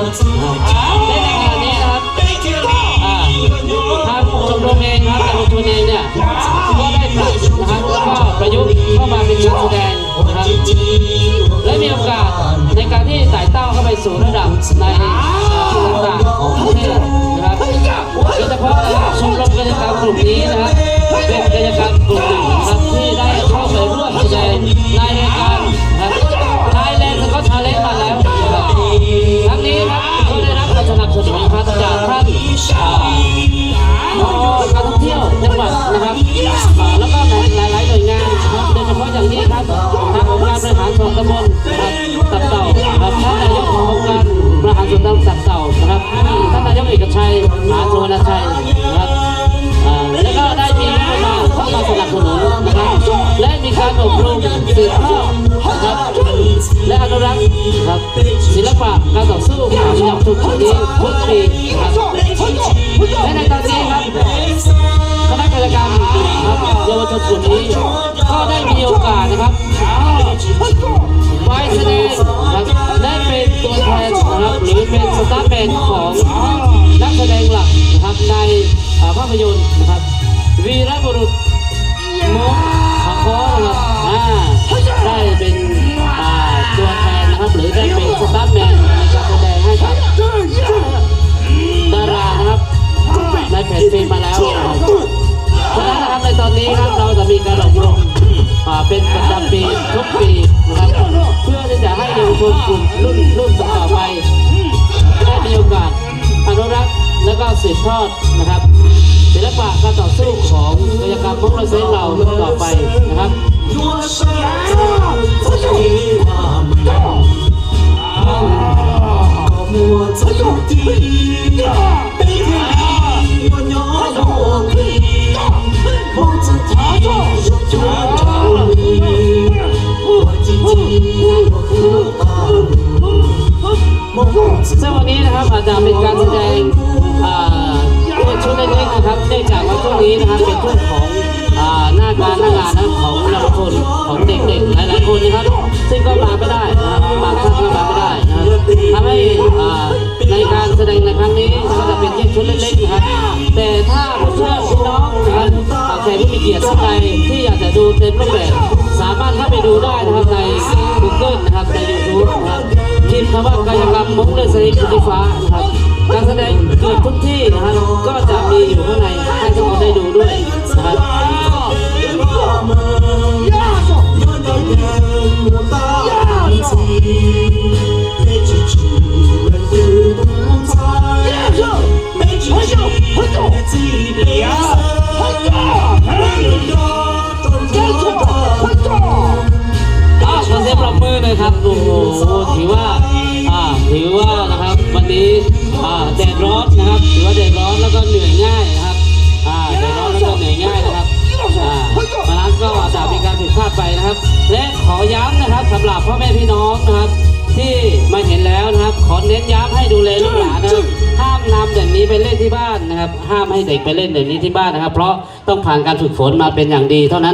และในงานนี้นะครับทางชมรมเองครับแต่ละชนเองเนี่ยก็ได้ปรับนะครับแล้วก็ประยุกต์เข้ามาเป็นการแสดงนะครับและมีโอกาสในการที่ไต่เต้าเข้าไปสู่ระดับในต่างๆของประเทศนะครับโดยเฉพาะชมรมกิจกรรมกลุ่มนี้นะครับเป็นกิจกรรมกลุ่มหนึ่งนะครับที่ได้เข้าไปร่วมแสดงในรายการThailand Got Talent มาแล้วนะครับทั้งนี้ครับก็ได้รับการสนับสนุนครับจากท่านการท่องเที่ยวจังหวัดนะครับแล้วก็หลายๆหน่วยงานครับโดยเฉพาะอย่างนี้ครับทางองค์การบริหารส่วนตำบลตับเต่าครับท่านนายกขององค์การบริหารส่วนตำบลตับเต่านะครับท่านนายกเอกชัยมหาสุวรรณชัยนะครับแล้วก็ได้มีงบประมาณเข้ามาสนับสนุนนะครับและมีการอบรมสืบทอดนะครับและอนุรักษ์ครับศิลปะการต่อสู้ของเยาวชนนี้ทุกปีครับและในตอนนี้ครับคณะกรรมการครับเยาวชนกลุ่มนี้ก็ได้มีโอกาสนะครับไปแสดงครับได้เป็นตัวแทนนะครับหรือเป็นสตาร์แมนของนักแสดงหลักนะครับในภาพยนตร์นะครับวีรบุรุษมุกขโคนะครับได้เป็นตัวแทนนะครับหรือได้เป็นสตาร์แมนในการแสดงให้กับดารานะครับในแผ่นฟิล์มมาแล้วเพราะฉะนั้นนะครับในตอนนี้ครับเราจะมีการอบรมเป็นประจำปีทุกปีนะครับเพื่อที่จะให้เยาวชนกลุ่มรุ่นต่อไปได้มีโอกาสอนุรักษ์และก็สืบทอดนะครับศิลปะการต่อสู้ของกิจกรรมพวกเราเส้นเราต่อไปนะครับซึ่งวันนี้นะครับอาจจะเป็นการแสดงชุดเล็กๆนะครับเนื่องจากว่าช่วงนี้นะครับเป็นช่วงของหน้างานนะของเยาวชนของเด็กๆหลายๆคนนะครับซึ่งก็มาไม่ได้นะครับบางท่านก็มาไม่ได้นะครับทำให้ในการแสดงในครั้งนี้ก็จะเป็นแค่ชุดเล็กๆนะครับแต่ถ้าเพื่อนพี่น้องนะครับแขกผู้มีเกียรติท่านใดที่อยากจะดูเต็มรูปแบบสามารถเข้าไปดูได้นะครับใน Google นะครับใน YouTube นะครับพิมพ์คำว่ากายกรรมมุกเลือดสลิงขึ้นฟ้านะครับการแสดงเกิดทุกที่นะครับก็จะมีอยู่ข้างในให้ทุกคนได้ดูด้วยนะครับขอเสียงปรบมือเลยครับโอ้โหถือว่านะครับวันนี้แดดร้อนนะครับถือว่าแดดร้อนแล้วก็เหนื่อยง่ายนะครับแดดร้อนแล้วก็เหนื่อยง่ายนะครับมานั้นก็จะมีการผิดพลาดไปนะครับและขอย้ำนะครับสำหรับพ่อแม่พี่น้องนะครับที่มาเห็นแล้วนะครับขอเน้นย้ำให้ดูแลลูกหลานนะครับห้ามนำแบบนี้ไปเล่นที่บ้านนะครับห้ามให้เด็กไปเล่นแบบนี้ที่บ้านนะครับเพราะต้องผ่านการฝึกฝนมาเป็นอย่างดีเท่านั้น